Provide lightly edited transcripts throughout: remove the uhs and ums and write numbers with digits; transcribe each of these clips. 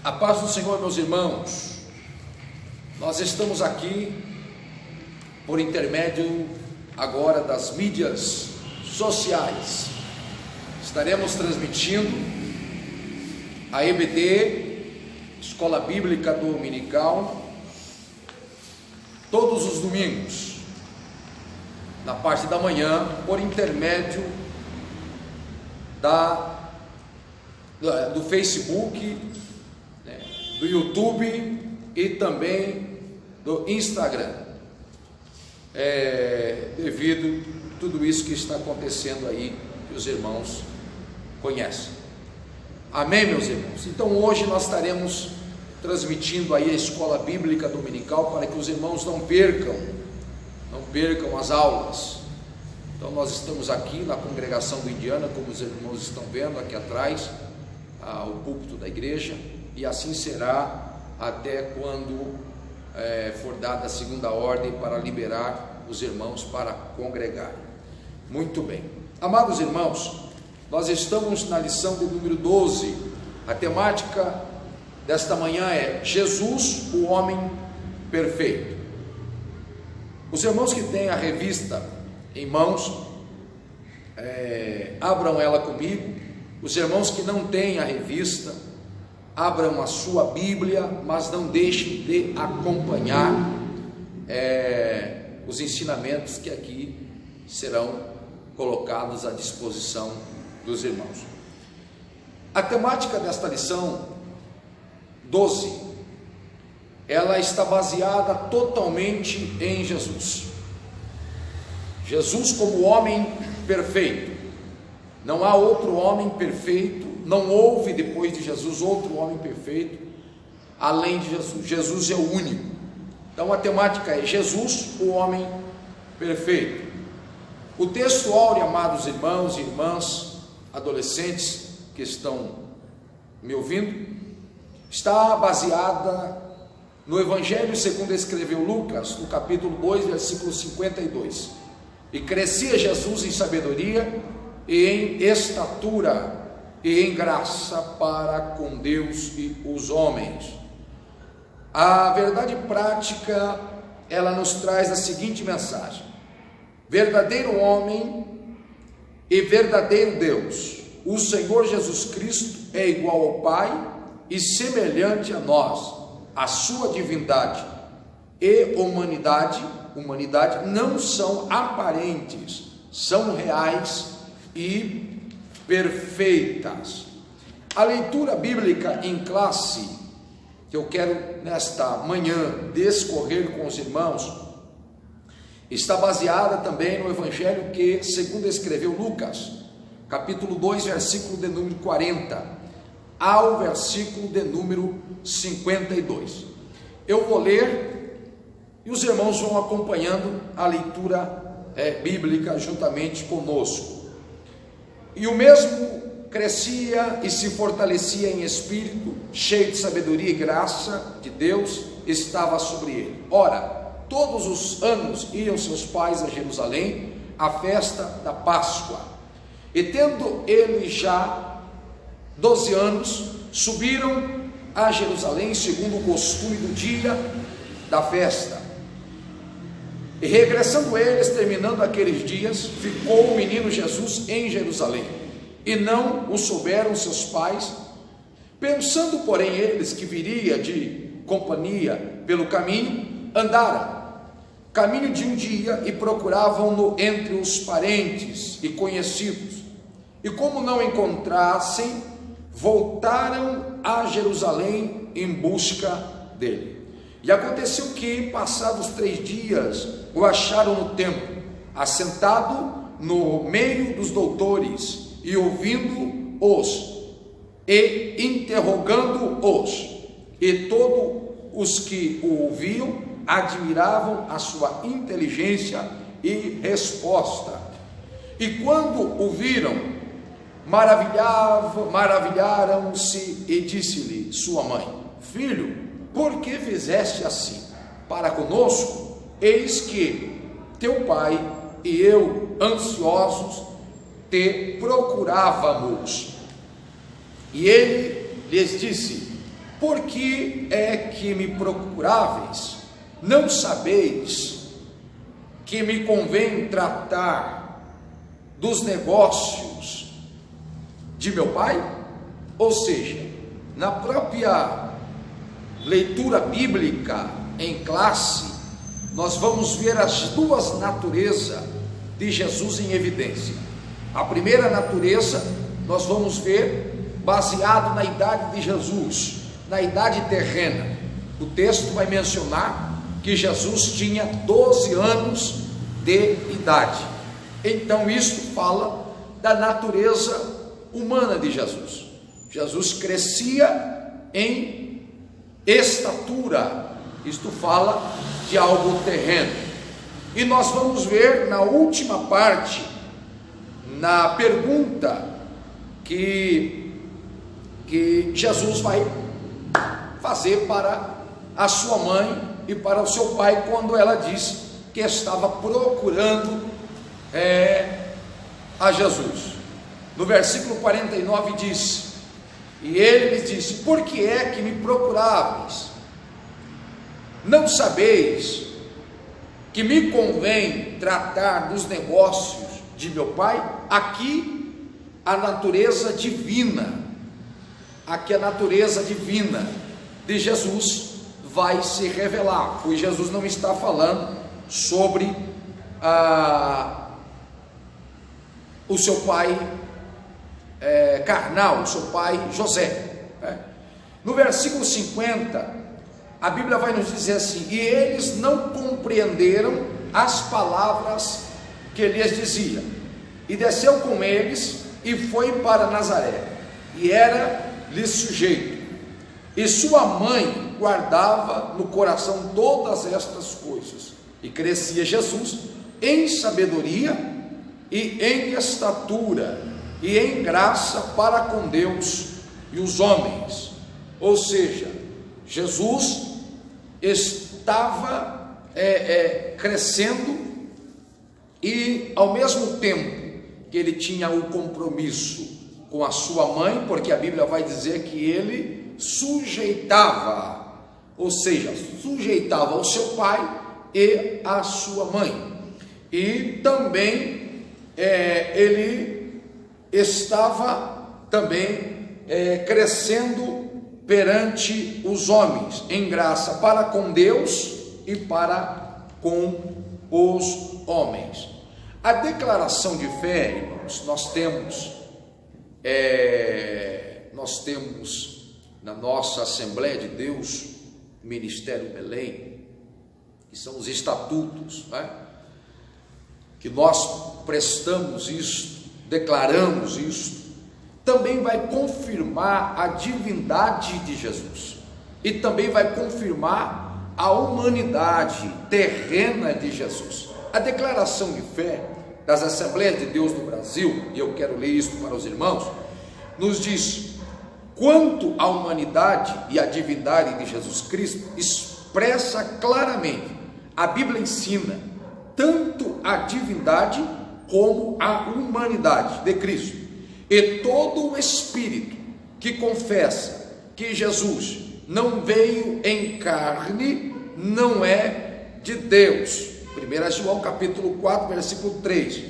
A paz do Senhor, meus irmãos. Nós estamos aqui por intermédio agora das mídias sociais. Estaremos transmitindo a EBD, Escola Bíblica Dominical, todos os domingos, na parte da manhã, por intermédio do Facebook, do YouTube e também do Instagram, devido a tudo isso que está acontecendo aí, que os irmãos conhecem. Amém, meus irmãos? Então hoje nós estaremos transmitindo aí a Escola Bíblica Dominical para que os irmãos não percam as aulas. Então nós estamos aqui na congregação do Indiana, como os irmãos estão vendo aqui atrás, o púlpito da igreja, e assim será até quando for dada a segunda ordem para liberar os irmãos para congregar. Muito bem, amados irmãos, nós estamos na lição de número 12, a temática desta manhã é Jesus, o homem perfeito. Os irmãos que têm a revista em mãos, abram ela comigo. Os irmãos que não têm a revista, abram a sua Bíblia, mas não deixem de acompanhar os ensinamentos que aqui serão colocados à disposição dos irmãos. A temática desta lição 12, ela está baseada totalmente em Jesus. Jesus como homem perfeito. Não há outro homem perfeito, não houve depois de Jesus outro homem perfeito além de Jesus. Jesus é o único. Então a temática é Jesus, o homem perfeito. O texto áureo, amados irmãos e irmãs, adolescentes que estão me ouvindo, está baseada no Evangelho segundo escreveu Lucas, no capítulo 2, versículo 52. E crescia Jesus em sabedoria e em estatura e em graça para com Deus e os homens. A verdade prática, ela nos traz a seguinte mensagem: verdadeiro homem e verdadeiro Deus, o Senhor Jesus Cristo é igual ao Pai e semelhante a nós. A sua divindade e humanidade não são aparentes, são reais e perfeitas. A leitura bíblica em classe que eu quero nesta manhã discorrer com os irmãos está baseada também no Evangelho que segundo escreveu Lucas, capítulo 2, versículo de número 40 ao versículo de número 52. Eu vou ler e os irmãos vão acompanhando a leitura bíblica juntamente conosco. E o mesmo crescia e se fortalecia em espírito, cheio de sabedoria e graça de Deus estava sobre ele. Ora, todos os anos iam seus pais a Jerusalém, à festa da Páscoa. E tendo ele já 12 anos, subiram a Jerusalém, segundo o costume do dia da festa. E regressando eles, terminando aqueles dias, ficou o menino Jesus em Jerusalém, e não o souberam seus pais. Pensando, porém, eles que viria de companhia pelo caminho, andaram caminho de um dia e procuravam-no entre os parentes e conhecidos. E como não encontrassem, voltaram a Jerusalém em busca dele. E aconteceu que, passados 3 dias, o acharam no templo, assentado no meio dos doutores, e ouvindo-os, e interrogando-os. E todos os que o ouviam admiravam a sua inteligência e resposta. E quando o viram, maravilharam-se, e disse-lhe sua mãe: filho, por que fizeste assim para conosco? Eis que teu pai e eu, ansiosos, te procurávamos. E ele lhes disse: Por que é que me procuráveis? Não sabeis que me convém tratar dos negócios de meu Pai? Ou seja, na própria leitura bíblica em classe, nós vamos ver as duas naturezas de Jesus em evidência. A primeira natureza nós vamos ver baseado na idade de Jesus, na idade terrena. O texto vai mencionar que Jesus tinha 12 anos de idade. Então isto fala da natureza humana de Jesus. Jesus crescia em estatura, isto fala de algo terreno. E nós vamos ver na última parte, na pergunta que Jesus vai fazer para a sua mãe e para o seu pai, quando ela disse que estava procurando a Jesus. No versículo 49 diz: e ele lhes disse: por que é que me procuráveis? Não sabeis que me convém tratar dos negócios de meu Pai? Aqui a natureza divina, aqui a natureza divina de Jesus vai se revelar, pois Jesus não está falando sobre o seu pai carnal, o seu pai José. No versículo 50, a Bíblia vai nos dizer assim: e eles não compreenderam as palavras que lhes dizia, e desceu com eles e foi para Nazaré, e era-lhe sujeito, e sua mãe guardava no coração todas estas coisas, e crescia Jesus em sabedoria e em estatura e em graça para com Deus e os homens. Ou seja, Jesus estava crescendo, e ao mesmo tempo que ele tinha o compromisso com a sua mãe, porque a Bíblia vai dizer que ele sujeitava, ou seja, sujeitava ao seu pai e à sua mãe, e também ele estava também crescendo perante os homens, em graça para com Deus e para com os homens. A declaração de fé, irmãos, nós temos na nossa Assembleia de Deus, Ministério Belém, que são os estatutos, que nós prestamos isto, declaramos isto, também vai confirmar a divindade de Jesus, e também vai confirmar a humanidade terrena de Jesus. A declaração de fé das Assembleias de Deus no Brasil, e eu quero ler isso para os irmãos, nos diz: quanto à humanidade e à divindade de Jesus Cristo, expressa claramente, a Bíblia ensina, tanto a divindade como a humanidade de Cristo, e todo o espírito que confessa que Jesus não veio em carne, não é de Deus. 1 João capítulo 4, versículo 3,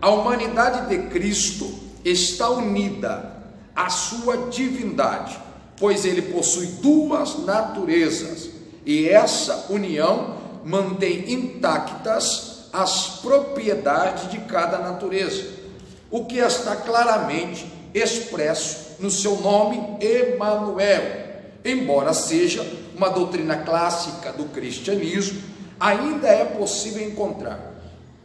a humanidade de Cristo está unida à sua divindade, pois ele possui duas naturezas, e essa união mantém intactas as propriedades de cada natureza, o que está claramente expresso no seu nome Emanuel. Embora seja uma doutrina clássica do cristianismo, ainda é possível encontrar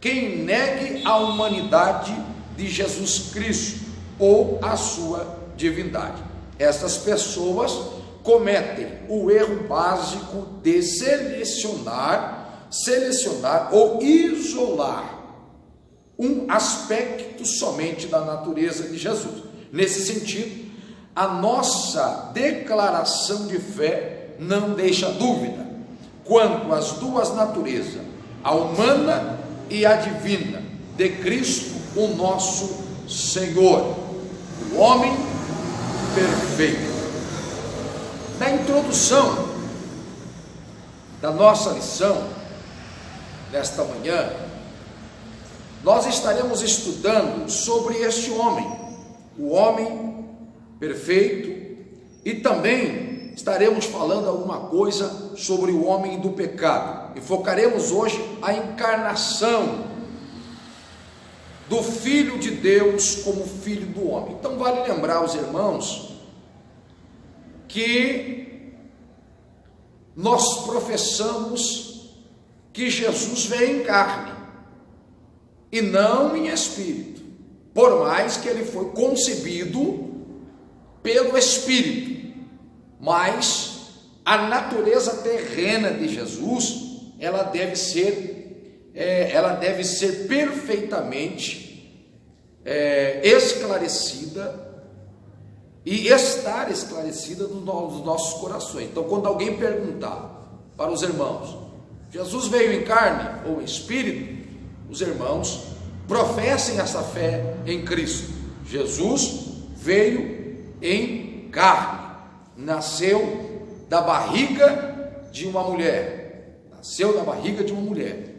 quem negue a humanidade de Jesus Cristo ou a sua divindade. Essas pessoas cometem o erro básico de selecionar ou isolar um aspecto somente da natureza de Jesus. Nesse sentido, a nossa declaração de fé não deixa dúvida quanto às duas naturezas, a humana e a divina, de Cristo, o nosso Senhor, o homem perfeito. Na introdução da nossa lição, nesta manhã, nós estaremos estudando sobre este homem, o homem perfeito, e também estaremos falando alguma coisa sobre o homem do pecado, e focaremos hoje a encarnação do Filho de Deus como Filho do homem. Então vale lembrar aos irmãos que nós professamos que Jesus veio em carne e não em espírito, por mais que ele foi concebido pelo Espírito, mas a natureza terrena de Jesus, ela deve ser perfeitamente esclarecida e estar esclarecida nos nossos corações. Então, quando alguém perguntar para os irmãos, Jesus veio em carne ou em espírito, os irmãos professem essa fé em Cristo. Jesus veio em carne, nasceu da barriga de uma mulher,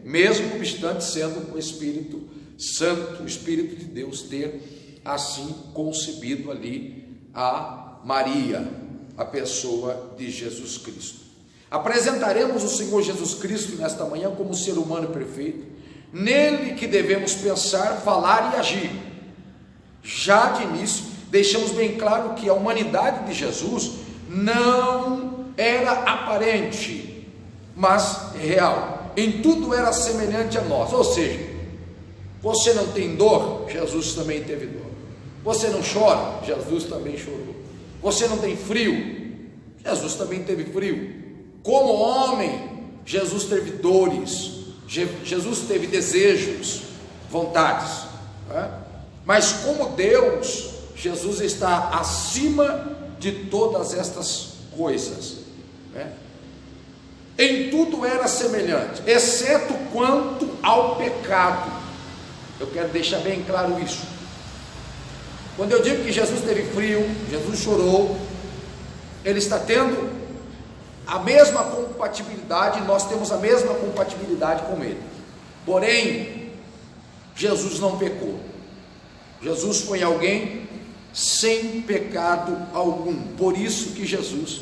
mesmo obstante sendo o Espírito Santo, o Espírito de Deus ter assim concebido ali a Maria, a pessoa de Jesus Cristo. Apresentaremos o Senhor Jesus Cristo nesta manhã como ser humano perfeito, nele que devemos pensar, falar e agir. Já de início, deixamos bem claro que a humanidade de Jesus não era aparente, mas real. Em tudo era semelhante a nós, ou seja, você não tem dor, Jesus também teve dor. Você não chora, Jesus também chorou. Você não tem frio, Jesus também teve frio. Como homem, Jesus teve dores, Jesus teve desejos, vontades, mas como Deus, Jesus está acima de todas estas coisas, Em tudo era semelhante, exceto quanto ao pecado. Eu quero deixar bem claro isso. Quando eu digo que Jesus teve frio, Jesus chorou, ele está tendo a mesma compatibilidade, nós temos a mesma compatibilidade com ele. Porém, Jesus não pecou. Jesus foi alguém sem pecado algum. Por isso que Jesus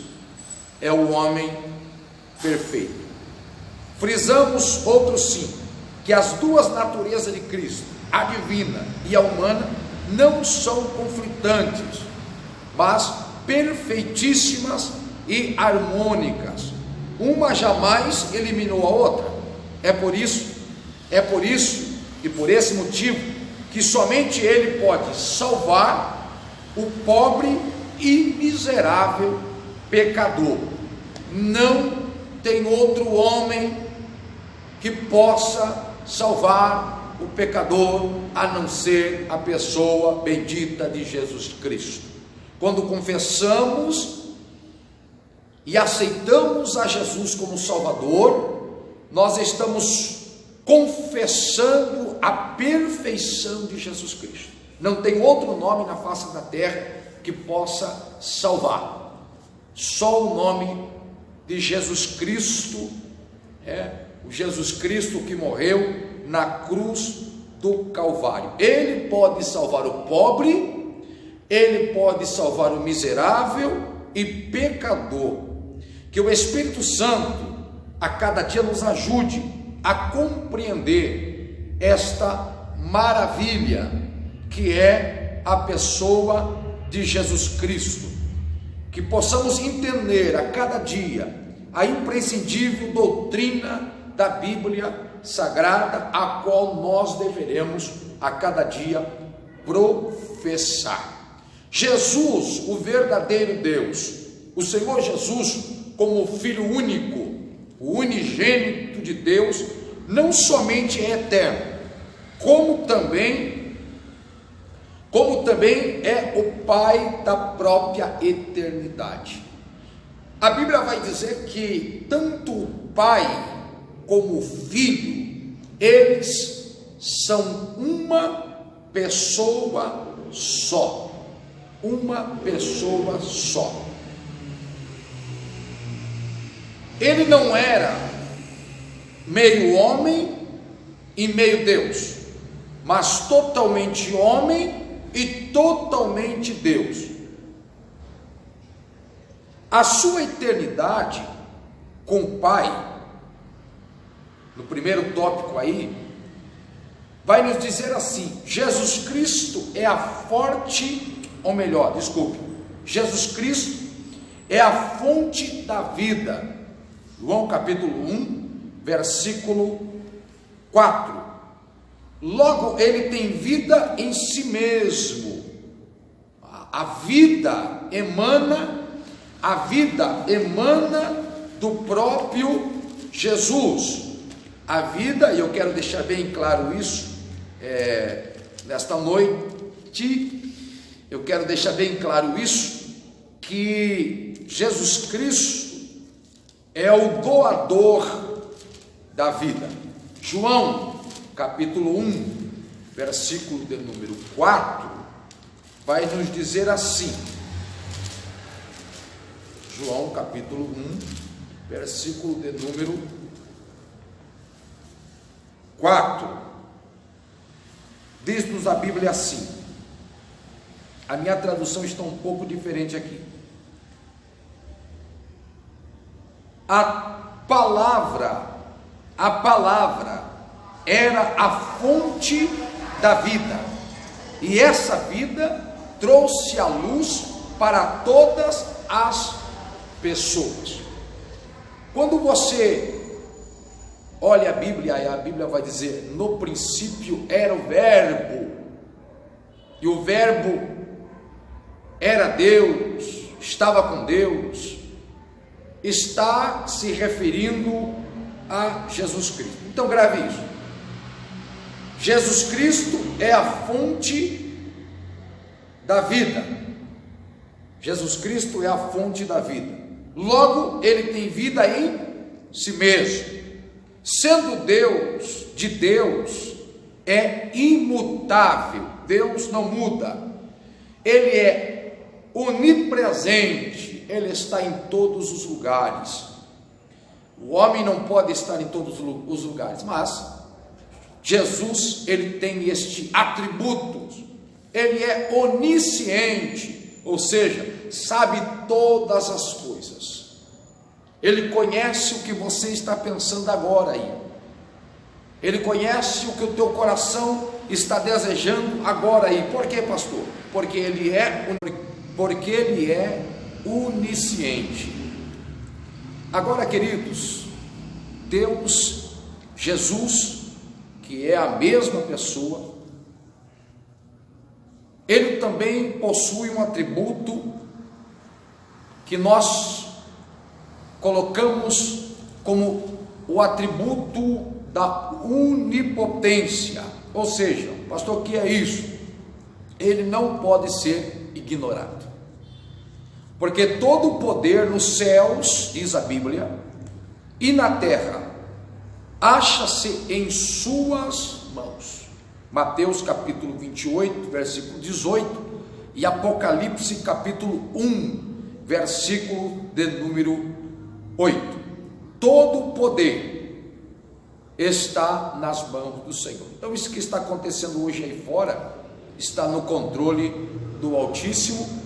é o homem perfeito. Frisamos outro sim, que as duas naturezas de Cristo, a divina e a humana, não são conflitantes, mas perfeitíssimas e harmônicas. Uma jamais eliminou a outra. É por isso e por esse motivo que somente ele pode salvar o pobre e miserável pecador. Não tem outro homem que possa salvar o pecador a não ser a pessoa bendita de Jesus Cristo. Quando confessamos e aceitamos a Jesus como Salvador, nós estamos confessando a perfeição de Jesus Cristo. Não tem outro nome na face da terra que possa salvar. Só o nome de Jesus Cristo, o Jesus Cristo que morreu na cruz do Calvário. Ele pode salvar o pobre, ele pode salvar o miserável e pecador. Que o Espírito Santo a cada dia nos ajude a compreender esta maravilha que é a pessoa de Jesus Cristo, que possamos entender a cada dia a imprescindível doutrina da Bíblia Sagrada, a qual nós deveremos a cada dia professar. Jesus, o verdadeiro Deus, o Senhor Jesus, como Filho único, o unigênito de Deus, não somente é eterno, como também é o Pai da própria eternidade. A Bíblia vai dizer que tanto o Pai como o Filho, eles são uma pessoa só. Uma pessoa só. Ele não era meio homem e meio Deus, mas totalmente homem e totalmente Deus. A sua eternidade com o Pai, no primeiro tópico aí, vai nos dizer assim: Jesus Cristo é a Jesus Cristo é a fonte da vida. João capítulo 1, versículo 4. Logo, ele tem vida em si mesmo. A vida emana do próprio Jesus. A vida, e eu quero deixar bem claro isso, nesta noite, eu quero deixar bem claro isso, que Jesus Cristo é o doador da vida. João, capítulo 1, versículo de número 4, vai nos dizer assim. João, capítulo 1, versículo de número 4, diz-nos a Bíblia assim. A minha tradução está um pouco diferente aqui. A palavra era a fonte da vida, e essa vida trouxe a luz para todas as pessoas. Quando você olha a Bíblia vai dizer: no princípio era o Verbo, e o Verbo era Deus, estava com Deus. Está se referindo a Jesus Cristo. Então grave isso. Jesus Cristo é a fonte da vida. Jesus Cristo é a fonte da vida. Logo, ele tem vida em si mesmo. Sendo Deus, de Deus, é imutável. Deus não muda. Ele é onipresente. Ele está em todos os lugares. O homem não pode estar em todos os lugares, mas Jesus, ele tem este atributo. Ele é onisciente, ou seja, sabe todas as coisas. Ele conhece o que você está pensando agora aí. Ele conhece o que o teu coração está desejando agora aí. Por quê, pastor? Porque ele é onisciente. Agora, queridos, Deus, Jesus, que é a mesma pessoa, ele também possui um atributo que nós colocamos como o atributo da onipotência. Ou seja, pastor, o que é isso? Ele não pode ser ignorado. Porque todo o poder nos céus, diz a Bíblia, e na terra, acha-se em suas mãos. Mateus capítulo 28, versículo 18, e Apocalipse capítulo 1, versículo de número 8. Todo o poder está nas mãos do Senhor. Então isso que está acontecendo hoje aí fora, está no controle do Altíssimo.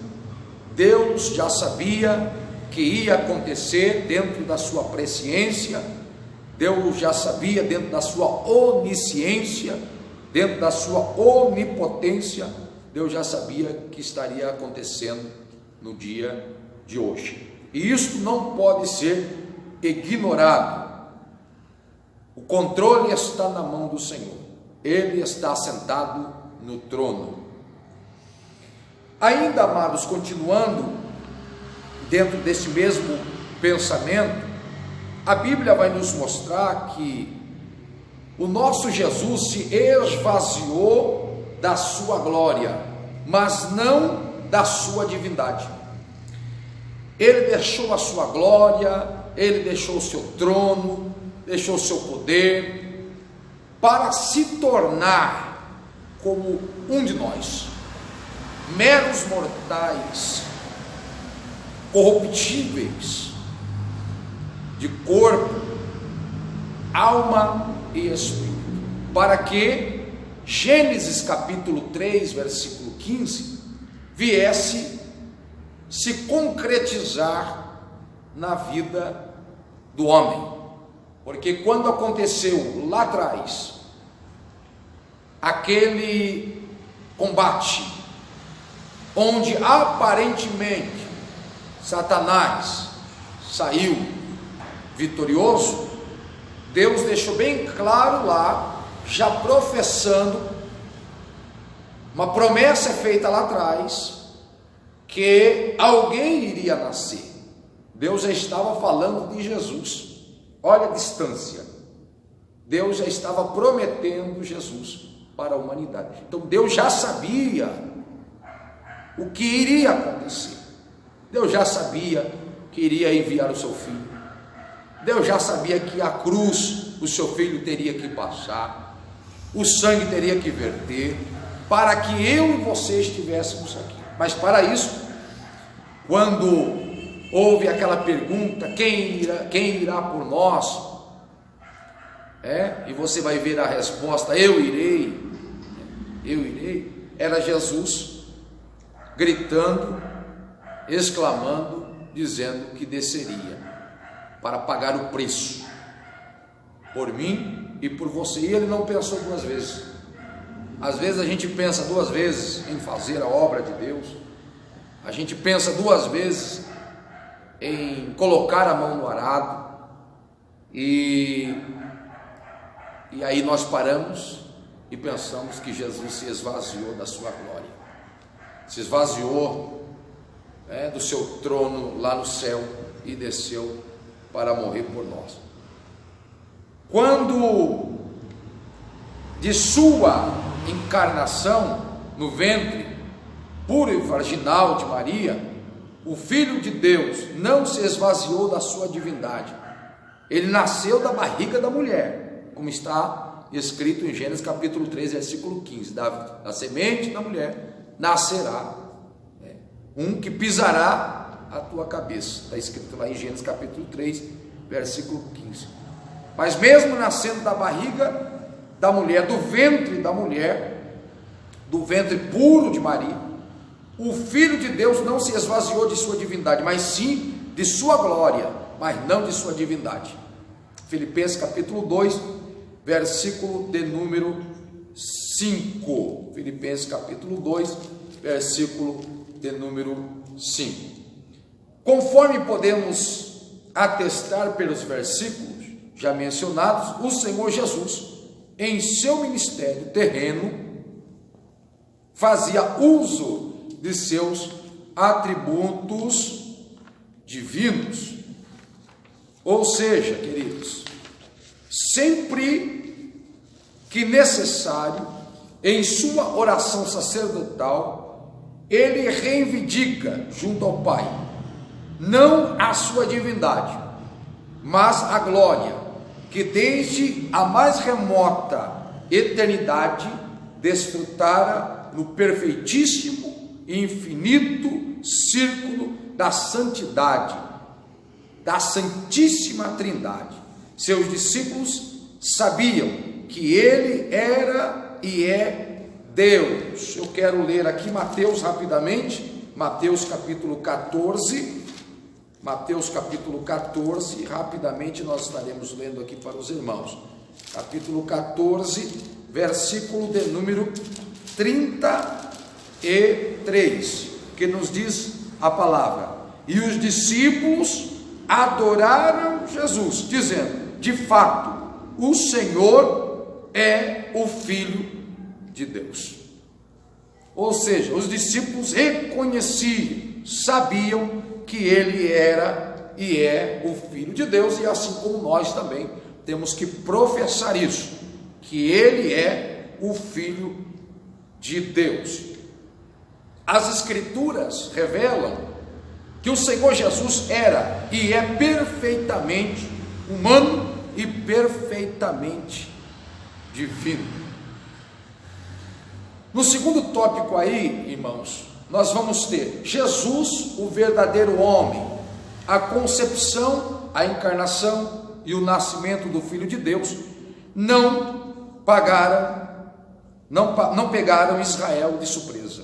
Deus já sabia que ia acontecer dentro da sua presciência. Deus já sabia dentro da sua onisciência, dentro da sua onipotência. Deus já sabia que estaria acontecendo no dia de hoje. E isso não pode ser ignorado. O controle está na mão do Senhor. Ele está sentado no trono. Ainda, amados, continuando dentro desse mesmo pensamento, a Bíblia vai nos mostrar que o nosso Jesus se esvaziou da sua glória, mas não da sua divindade. Ele deixou a sua glória, ele deixou o seu trono, deixou o seu poder, para se tornar como um de nós, meros mortais, corruptíveis, de corpo, alma e espírito, para que Gênesis capítulo 3, versículo 15, viesse se concretizar na vida do homem. Porque quando aconteceu lá atrás aquele combate, onde aparentemente Satanás saiu vitorioso, Deus deixou bem claro lá, já professando, uma promessa feita lá atrás, que alguém iria nascer. Deus já estava falando de Jesus, olha a distância, Deus já estava prometendo Jesus para a humanidade. Então Deus já sabia o que iria acontecer, Deus já sabia que iria enviar o seu filho, Deus já sabia que a cruz o seu filho teria que passar, o sangue teria que verter, para que eu e você estivéssemos aqui. Mas para isso, quando houve aquela pergunta, quem irá por nós? E você vai ver a resposta, eu irei, era Jesus gritando, exclamando, dizendo que desceria para pagar o preço por mim e por você. E ele não pensou duas vezes. Às vezes a gente pensa duas vezes em fazer a obra de Deus, a gente pensa duas vezes em colocar a mão no arado, e aí nós paramos e pensamos que Jesus se esvaziou da sua glória, se esvaziou do seu trono lá no céu e desceu para morrer por nós. Quando de sua encarnação no ventre puro e virginal de Maria, o Filho de Deus não se esvaziou da sua divindade, ele nasceu da barriga da mulher, como está escrito em Gênesis capítulo 3, versículo 15, da semente da mulher nascerá um que pisará a tua cabeça, está escrito lá em Gênesis capítulo 3, versículo 15. Mas mesmo nascendo da barriga da mulher, do ventre da mulher, do ventre puro de Maria, o Filho de Deus não se esvaziou de sua divindade, mas sim de sua glória, mas não de sua divindade. Filipenses capítulo 2, versículo de número 5. Filipenses capítulo 2, versículo de número 5. Conforme podemos atestar pelos versículos já mencionados, o Senhor Jesus, em seu ministério terreno, fazia uso de seus atributos divinos. Ou seja, queridos, sempre que necessário, em sua oração sacerdotal, ele reivindica junto ao Pai, não a sua divindade, mas a glória que desde a mais remota eternidade desfrutara no perfeitíssimo e infinito círculo da santidade, da Santíssima Trindade. Seus discípulos sabiam que ele era e é Deus. Eu quero ler aqui Mateus rapidamente, Mateus capítulo 14, rapidamente nós estaremos lendo aqui para os irmãos. Capítulo 14, versículo de número 33, que nos diz a palavra: e os discípulos adoraram Jesus, dizendo: de fato, o Senhor é o Filho de Deus. Ou seja, os discípulos reconheciam, sabiam que ele era e é o Filho de Deus, e assim como nós também temos que professar isso, que ele é o Filho de Deus. As Escrituras revelam que o Senhor Jesus era e é perfeitamente humano e perfeitamente divino. No segundo tópico aí, irmãos, nós vamos ter Jesus, o verdadeiro homem, a concepção a encarnação e o nascimento do Filho de Deus não pegaram Israel de surpresa,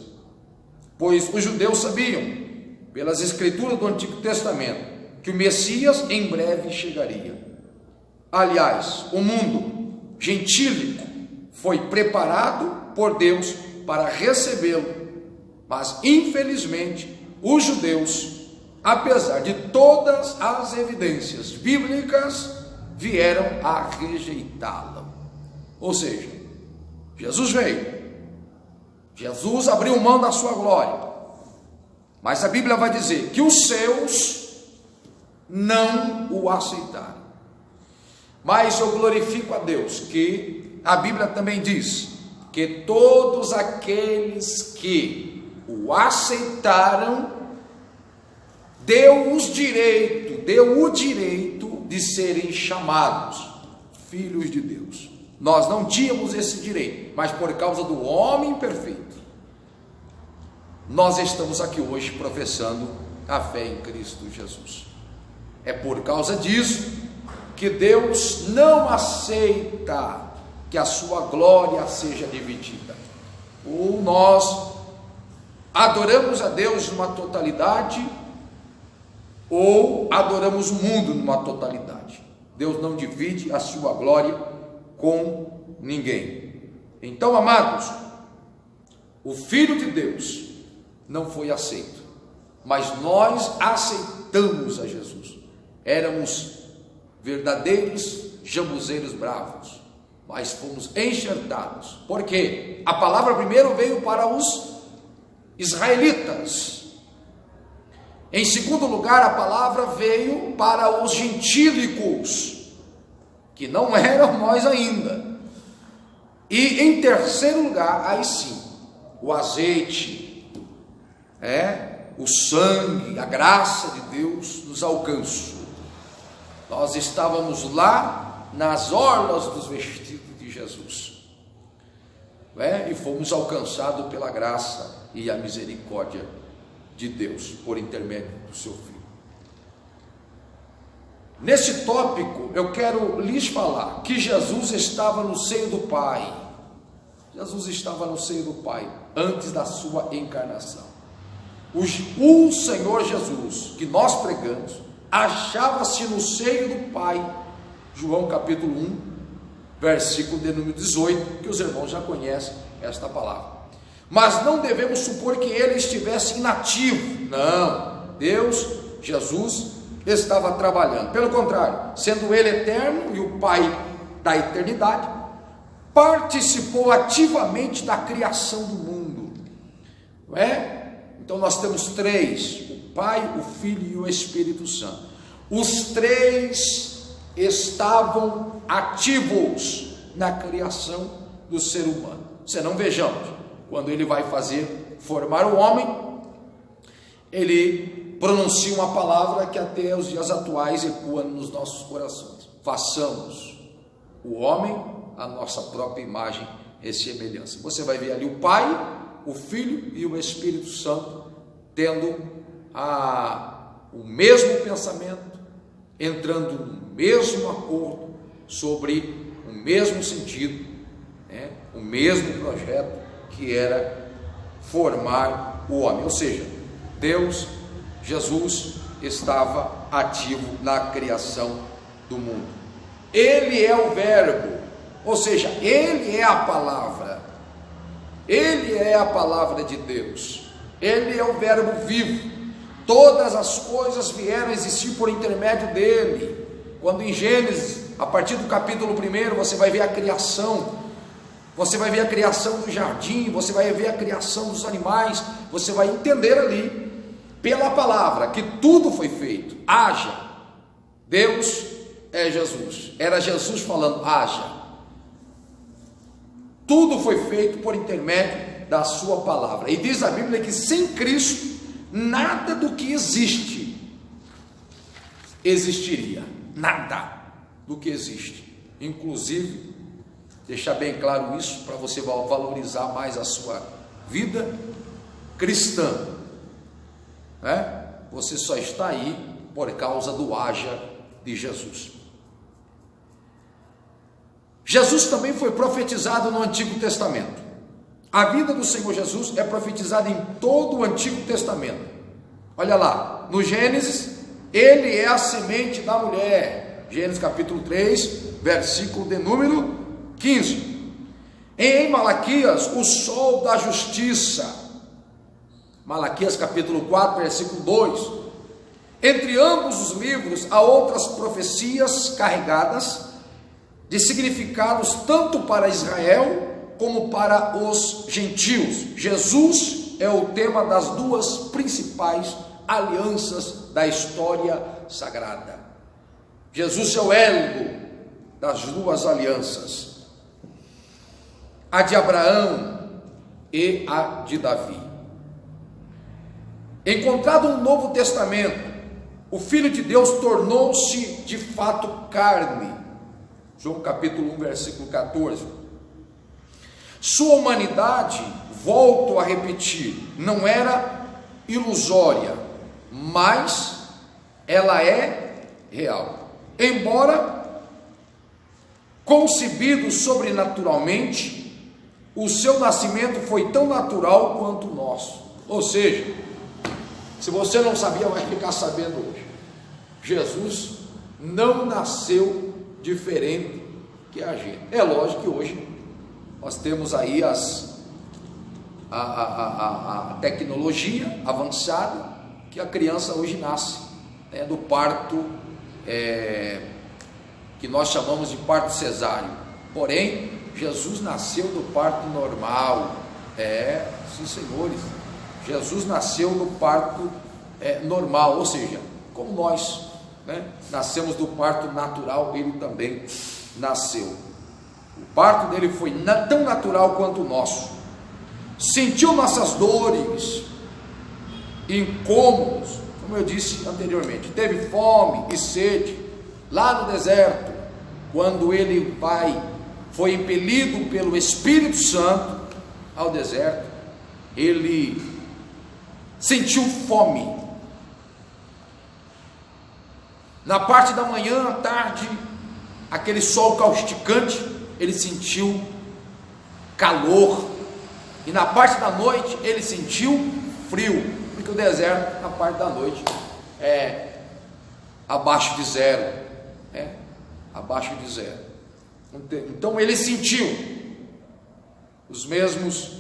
pois os judeus sabiam, pelas escrituras do Antigo Testamento, que o Messias em breve chegaria. Aliás, o mundo gentílico foi preparado por Deus para recebê-lo, mas infelizmente os judeus, apesar de todas as evidências bíblicas, vieram a rejeitá-lo. Ou seja, Jesus veio, Jesus abriu mão da sua glória, mas a Bíblia vai dizer que os seus não o aceitaram. Mas eu glorifico a Deus que a Bíblia também diz que todos aqueles que o aceitaram, deu o direito de serem chamados filhos de Deus. Nós não tínhamos esse direito, mas por causa do homem perfeito, nós estamos aqui hoje professando a fé em Cristo Jesus. É por causa disso que Deus não aceita que a sua glória seja dividida. Ou nós adoramos a Deus numa totalidade, ou adoramos o mundo numa totalidade. Deus não divide a sua glória com ninguém. Então, amados, o Filho de Deus não foi aceito, mas nós aceitamos a Jesus. Éramos verdadeiros jambuzeiros bravos, mas fomos enxertados, porque a palavra primeiro veio para os israelitas, em segundo lugar a palavra veio para os gentílicos, que não eram nós ainda, e em terceiro lugar, aí sim, o azeite, o sangue, a graça de Deus nos alcançou. Nós estávamos lá nas orlas dos vestidos de Jesus, e fomos alcançados pela graça e a misericórdia de Deus, por intermédio do seu Filho. Nesse tópico, eu quero lhes falar que Jesus estava no seio do Pai. Jesus estava no seio do Pai, antes da sua encarnação. O Senhor Jesus, que nós pregamos, achava-se no seio do Pai. João capítulo 1, versículo de número 18, que os irmãos já conhecem esta palavra. Mas não devemos supor que ele estivesse inativo. Não, Jesus estava trabalhando. Pelo contrário, sendo ele eterno e o Pai da eternidade, participou ativamente da criação do mundo. Então nós temos três: o Pai, o Filho e o Espírito Santo. Os três estavam ativos na criação do ser humano. Senão, vejamos, quando ele vai formar o homem, ele pronuncia uma palavra que até os dias atuais ecoa nos nossos corações: façamos o homem a nossa própria imagem e semelhança. Você vai ver ali o Pai, o Filho e o Espírito Santo tendo o mesmo pensamento, entrando no mesmo acordo, sobre o mesmo sentido, o mesmo projeto, que era formar o homem. Ou seja, Jesus estava ativo na criação do mundo. Ele é o Verbo, ou seja, ele é a palavra, ele é a palavra de Deus, ele é o Verbo vivo. Todas as coisas vieram a existir por intermédio dele. Quando em Gênesis, a partir do capítulo 1, você vai ver a criação, você vai ver a criação do jardim, você vai ver a criação dos animais, você vai entender ali, pela palavra, que tudo foi feito. Haja. Deus é Jesus, era Jesus falando: haja. Tudo foi feito por intermédio da sua palavra. E diz a Bíblia que sem Cristo, nada do que existe existiria. Nada do que existe. Inclusive, deixar bem claro isso, para você valorizar mais a sua vida cristã. Você só está aí por causa do haja de Jesus. Jesus também foi profetizado no Antigo Testamento. A vida do Senhor Jesus é profetizada em todo o Antigo Testamento. Olha lá, no Gênesis, ele é a semente da mulher. Gênesis capítulo 3, versículo de número 15. Em Malaquias, o sol da justiça. Malaquias capítulo 4, versículo 2. Entre ambos os livros há outras profecias carregadas de significados tanto para Israel como para os gentios. Jesus é o tema das duas principais alianças da história sagrada. Jesus é o elo das duas alianças, a de Abraão e a de Davi. Encontrado no Novo Testamento, o Filho de Deus tornou-se de fato carne. João capítulo 1, versículo 14. Sua humanidade, volto a repetir, não era ilusória, mas ela é real. Embora concebido sobrenaturalmente, o seu nascimento foi tão natural quanto o nosso. Ou seja, se você não sabia, vai ficar sabendo hoje. Jesus não nasceu diferente que a gente. É lógico que hoje nós temos aí a tecnologia avançada, que a criança hoje nasce, né, do parto, que nós chamamos de parto cesáreo. Porém, Jesus nasceu do parto normal. Sim, senhores, Jesus nasceu no parto normal, ou seja, como nós, né, nascemos do parto natural, ele também nasceu. O parto dele foi tão natural quanto o nosso. Sentiu nossas dores, incômodos, como eu disse anteriormente. Teve fome e sede lá no deserto, quando ele foi impelido pelo Espírito Santo ao deserto. Ele sentiu fome. Na parte da manhã, à tarde, aquele sol causticante, ele sentiu calor. E na parte da noite, ele sentiu frio, porque o deserto, na parte da noite, é abaixo de zero. Abaixo de zero. Então ele sentiu os mesmos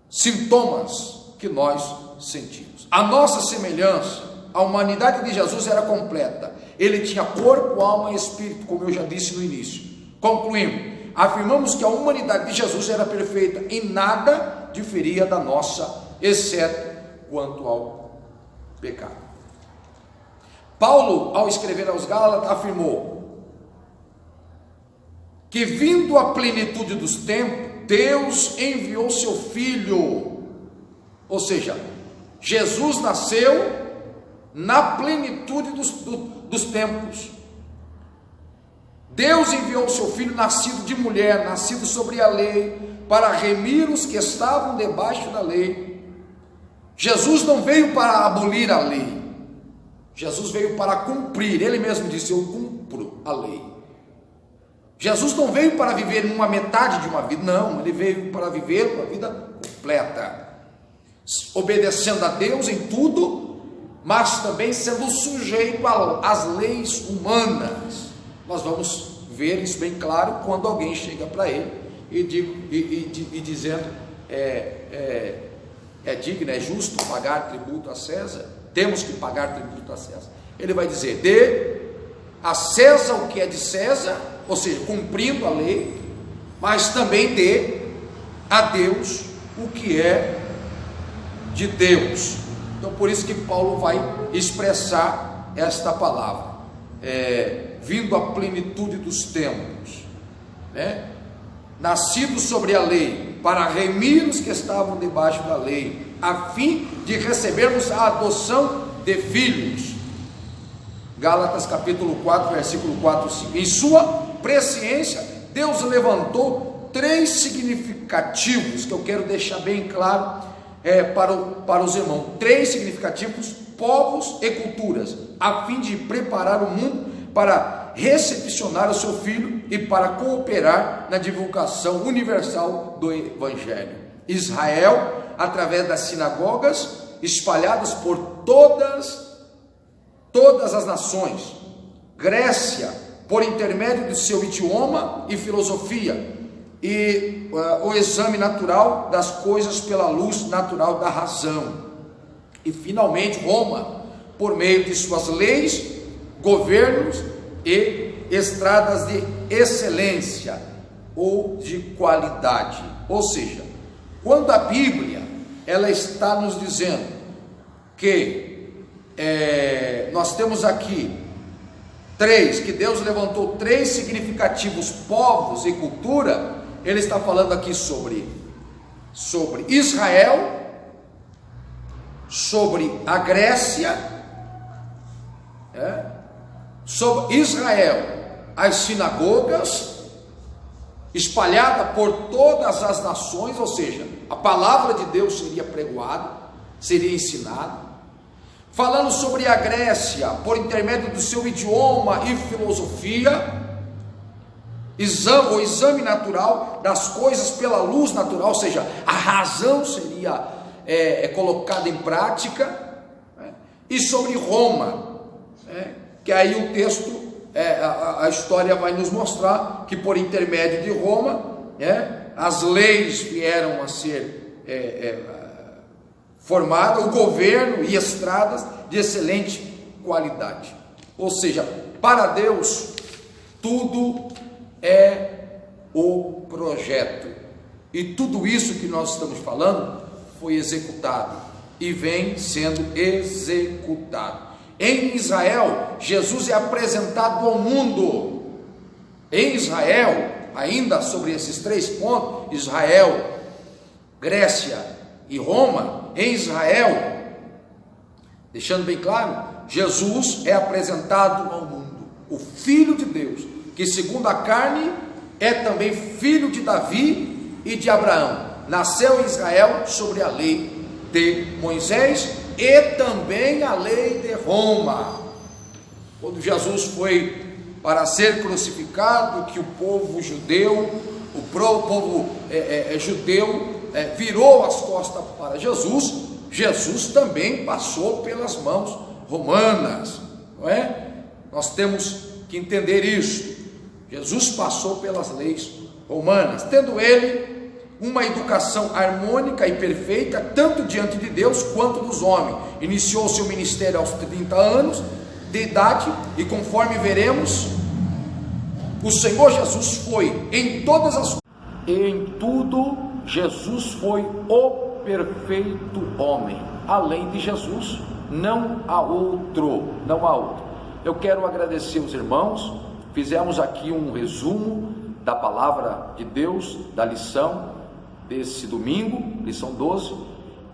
sintomas que nós sentimos. A nossa semelhança, a humanidade de Jesus era completa. Ele tinha corpo, alma e espírito, como eu já disse no início. Concluindo, afirmamos que a humanidade de Jesus era perfeita, em nada diferia da nossa, exceto quanto ao pecado. Paulo, ao escrever aos Gálatas, afirmou que, vindo a plenitude dos tempos, Deus enviou seu Filho. Ou seja, Jesus nasceu na plenitude dos tempos. Deus enviou o seu Filho, nascido de mulher, nascido sobre a lei, para remir os que estavam debaixo da lei. Jesus não veio para abolir a lei, Jesus veio para cumprir. Ele mesmo disse: eu cumpro a lei. Jesus não veio para viver uma metade de uma vida, não, ele veio para viver uma vida completa, obedecendo a Deus em tudo, mas também sendo sujeito às leis humanas. Nós vamos ver isso bem claro quando alguém chega para ele e dizendo: é digno, é justo pagar tributo a César, temos que pagar tributo a César. Ele vai dizer: dê a César o que é de César, ou seja, cumprindo a lei, mas também dê a Deus o que é de Deus. Então, por isso que Paulo vai expressar esta palavra, vindo à plenitude dos tempos, né? Nascido sobre a lei, para remir os que estavam debaixo da lei, a fim de recebermos a adoção de filhos. Gálatas capítulo 4, versículo 4 e 5. Em sua presciência, Deus levantou 3 significativos, que eu quero deixar bem claro para os irmãos: 3 significativos, povos e culturas, a fim de preparar o mundo para recepcionar o seu filho e para cooperar na divulgação universal do Evangelho. Israel, através das sinagogas espalhadas por todas as nações. Grécia, por intermédio do seu idioma e filosofia, e o exame natural das coisas pela luz natural da razão. E finalmente Roma, por meio de suas leis, governos e estradas de excelência ou de qualidade. Ou seja, quando a Bíblia ela está nos dizendo que nós temos aqui que Deus levantou 3 significativos povos e cultura, ele está falando aqui sobre Israel, sobre a Grécia, sobre Israel, as sinagogas, espalhada por todas as nações, ou seja, a palavra de Deus seria pregoada, seria ensinada. Falando sobre a Grécia, por intermédio do seu idioma e filosofia, o exame natural das coisas pela luz natural, ou seja, a razão seria colocada em prática, e sobre Roma, que aí o texto, a história vai nos mostrar que por intermédio de Roma, as leis vieram a ser formadas, o governo e estradas de excelente qualidade. Ou seja, para Deus tudo é o projeto, e tudo isso que nós estamos falando foi executado e vem sendo executado. Em Israel, Jesus é apresentado ao mundo. Em Israel, ainda sobre esses 3 pontos, Israel, Grécia e Roma, em Israel, deixando bem claro, Jesus é apresentado ao mundo, o Filho de Deus, que segundo a carne é também filho de Davi e de Abraão, nasceu em Israel sobre a lei de Moisés e também a lei de Roma. Quando Jesus foi para ser crucificado, que o povo judeu, virou as costas para Jesus, Jesus também passou pelas mãos romanas, não é? Nós temos que entender isso. Jesus passou pelas leis romanas, tendo ele uma educação harmônica e perfeita, tanto diante de Deus quanto dos homens. Iniciou seu ministério aos 30 anos de idade, e conforme veremos, o Senhor Jesus foi em todas as coisas, em tudo Jesus foi o perfeito homem. Além de Jesus, não há outro. Eu quero agradecer os irmãos. Fizemos aqui um resumo da palavra de Deus, da lição desse domingo, lição 12,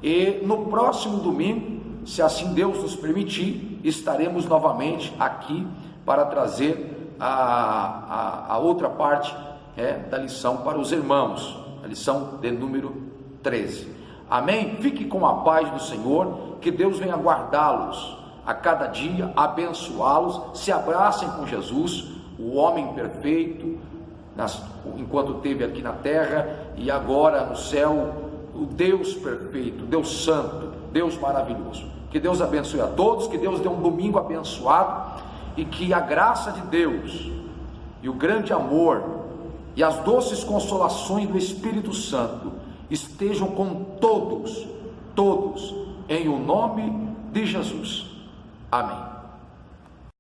e no próximo domingo, se assim Deus nos permitir, estaremos novamente aqui para trazer a outra parte da lição para os irmãos, a lição de número 13. Amém? Fique com a paz do Senhor, que Deus venha guardá-los a cada dia, abençoá-los, se abracem com Jesus, o homem perfeito, enquanto esteve aqui na terra, e agora no céu, o Deus perfeito, Deus santo, Deus maravilhoso. Que Deus abençoe a todos, que Deus dê um domingo abençoado, e que a graça de Deus, e o grande amor, e as doces consolações do Espírito Santo, estejam com todos, em o nome de Jesus. Amém.